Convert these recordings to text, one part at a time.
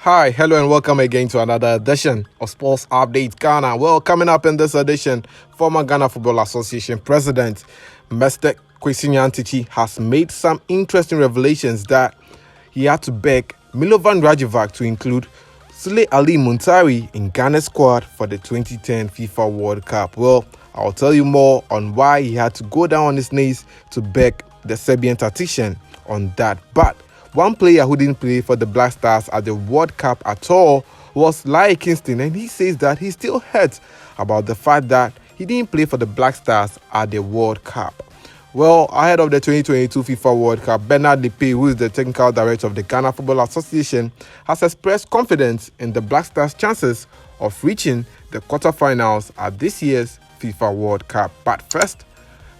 Hi, hello, and welcome again to another edition of Sports Update Ghana. Well, coming up in this edition, former Ghana Football Association President Mr. Nyantakyi has made some interesting revelations that he had to beg Milovan Rajevac to include Sule Ali Muntari in Ghana's squad for the 2010 FIFA World Cup. Well, I'll tell you more on why he had to go down on his knees to beg the Serbian tactician on that. But one player who didn't play for the Black Stars at the World Cup at all was Laryea Kingston, and he says that he's still hurt about the fact that he didn't play for the Black Stars at the World Cup. Well, ahead of the 2022 FIFA World Cup, Bernard Lepe, who is the technical director of the Ghana Football Association, has expressed confidence in the Black Stars' chances of reaching the quarterfinals at this year's FIFA World Cup. But first,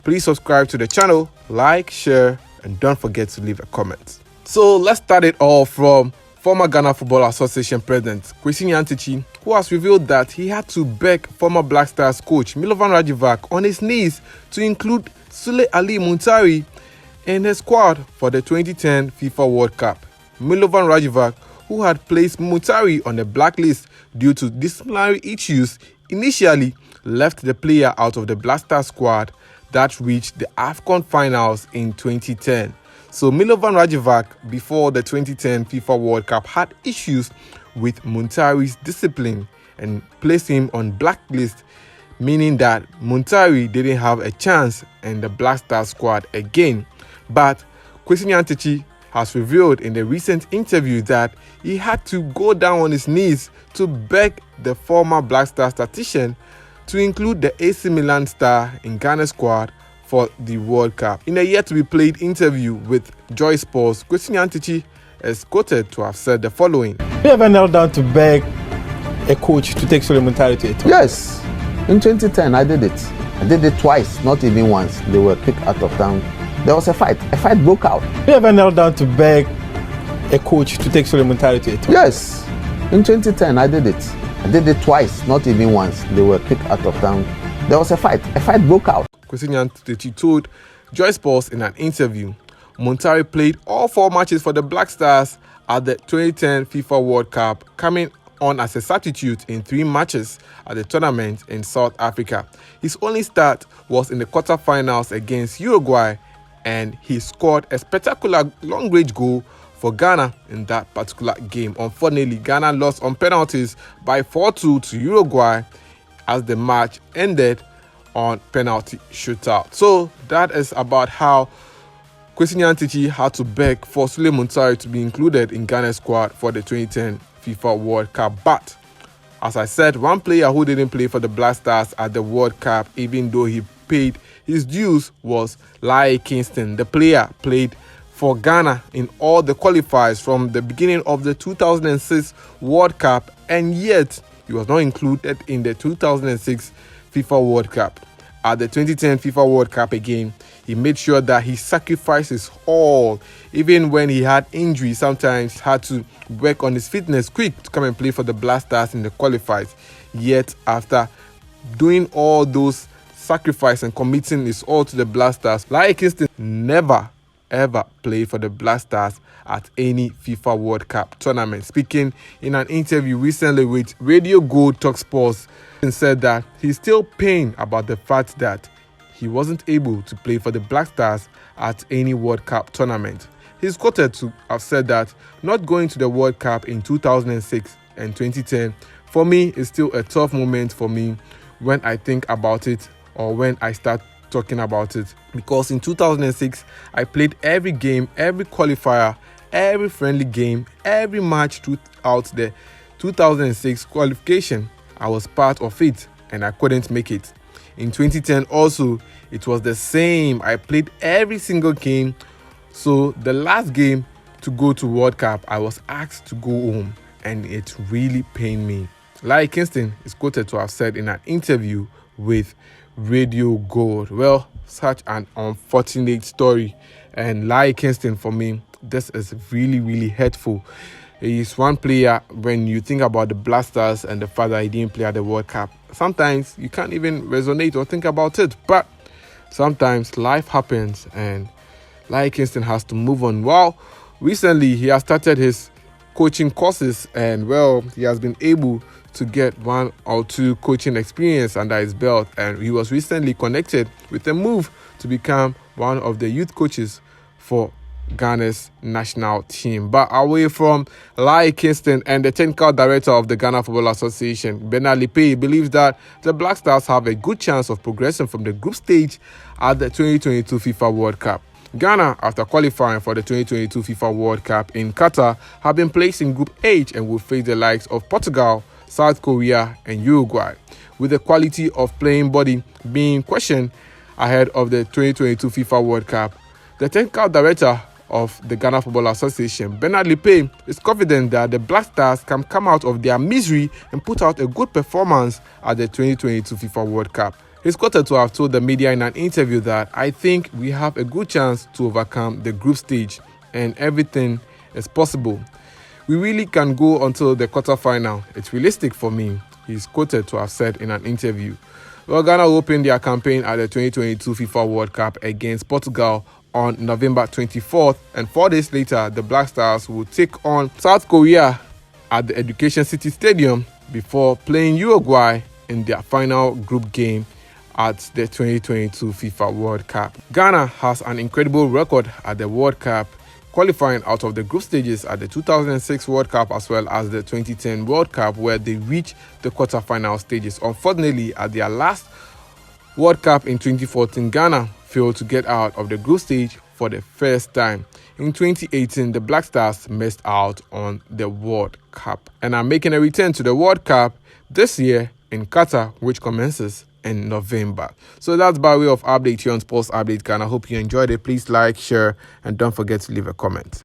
please subscribe to the channel, like, share, and don't forget to leave a comment. So let's start it off from former Ghana Football Association President Nyantakyi, who has revealed that he had to beg former Black Stars coach Milovan Rajevac on his knees to include Sule Ali Muntari in his squad for the 2010 FIFA World Cup. Milovan Rajevac, who had placed Muntari on the blacklist due to disciplinary issues, initially left the player out of the Black Stars squad that reached the AFCON finals in 2010. So Milovan Rajevac, before the 2010 FIFA World Cup, had issues with Muntari's discipline and placed him on blacklist, meaning that Muntari didn't have a chance in the Black Stars squad again. But Nyantakyi has revealed in the recent interview that he had to go down on his knees to beg the former Black Stars tactician to include the AC Milan star in Ghana's squad for the World Cup. In a yet-to-be-played interview with Joy Sports, Nyantakyi is quoted to have said the following. Have you ever knelt down to beg a coach to take Sule Muntari to a tour? Yes. In 2010, I did it. I did it twice, not even once. They were kicked out of town. There was a fight. A fight broke out. Have you ever knelt down to beg a coach to take Sule Muntari to a tour? Yes. In 2010, I did it. I did it twice, not even once. They were kicked out of town. There was a fight. A fight broke out. Nyantakyi told Joy Sports in an interview, Muntari played all 4 matches for the Black Stars at the 2010 FIFA World Cup, coming on as a substitute in 3 matches at the tournament in South Africa. His only start was in the quarterfinals against Uruguay, and he scored a spectacular long-range goal for Ghana in that particular game. Unfortunately, Ghana lost on penalties by 4-2 to Uruguay as the match ended on penalty shootout. So that is about how Nyantakyi had to beg for Sule Muntari to be included in Ghana's squad for the 2010 FIFA World Cup. But as I said, one player who didn't play for the Black Stars at the World Cup, even though he paid his dues, was Laryea Kingston. The player played for Ghana in all the qualifiers from the beginning of the 2006 World Cup, and yet he was not included in the 2006 FIFA World Cup. At the 2010 FIFA World Cup again, he made sure that he sacrificed his all. Even when he had injuries, sometimes had to work on his fitness quick to come and play for the Black Stars in the qualifiers. Yet after doing all those sacrifices and committing his all to the Black Stars, Laryea Kingston never ever played for the Black Stars at any FIFA World Cup tournament. Speaking in an interview recently with Radio Gold Talk Sports, and said that he's still pained about the fact that he wasn't able to play for the Black Stars at any World Cup tournament. He's quoted to have said that not going to the World Cup in 2006 and 2010 for me is still a tough moment for me when I think about it or when I start talking about it, because in 2006 I played every game, every qualifier, every friendly game, every match throughout the 2006 qualification. I was part of it and I couldn't make it. In 2010 also, it was the same. I played every single game. So the last game to go to World Cup, I was asked to go home, and it really pained me. Laryea Kingston is quoted to have said in an interview with Radio Gold. Well, such an unfortunate story. And Laryea Kingston, for me, this is really, really hurtful. He's one player, when you think about the Black Stars and the fact that he didn't play at the World Cup, sometimes you can't even resonate or think about it. But sometimes life happens and Laryea Kingston has to move on. Well, recently he has started his coaching courses, and well, he has been able to get 1 or 2 coaching experience under his belt, and he was recently connected with a move to become one of the youth coaches for Ghana's national team. But away from Laryea Kingston and the technical director of the Ghana Football Association, Bernard Lippe, believes that the Black Stars have a good chance of progressing from the group stage at the 2022 FIFA World Cup. Ghana, after qualifying for the 2022 FIFA World Cup in Qatar, have been placed in Group H and will face the likes of Portugal, South Korea and Uruguay, with the quality of playing body being questioned ahead of the 2022 FIFA World Cup. The technical director of the Ghana Football Association, Bernard Lippe, is confident that the Black Stars can come out of their misery and put out a good performance at the 2022 FIFA World Cup. He's quoted to have told the media in an interview that, "I think we have a good chance to overcome the group stage and everything is possible. We really can go until the quarterfinal. It's realistic for me," he's quoted to have said in an interview. Well, Ghana opened their campaign at the 2022 FIFA World Cup against Portugal on November 24th, and 4 days later, the Black Stars will take on South Korea at the Education City Stadium before playing Uruguay in their final group game at the 2022 FIFA World Cup. Ghana has an incredible record at the World Cup, qualifying out of the group stages at the 2006 World Cup as well as the 2010 World Cup, where they reached the quarterfinal stages. Unfortunately, at their last World Cup in 2014, Ghana failed to get out of the group stage for the first time. In 2018, the Black Stars missed out on the World Cup and are making a return to the World Cup this year in Qatar, which commences in November. So that's by way of update here on Sports Update Ghana. I hope you enjoyed it. Please like, share, and don't forget to leave a comment.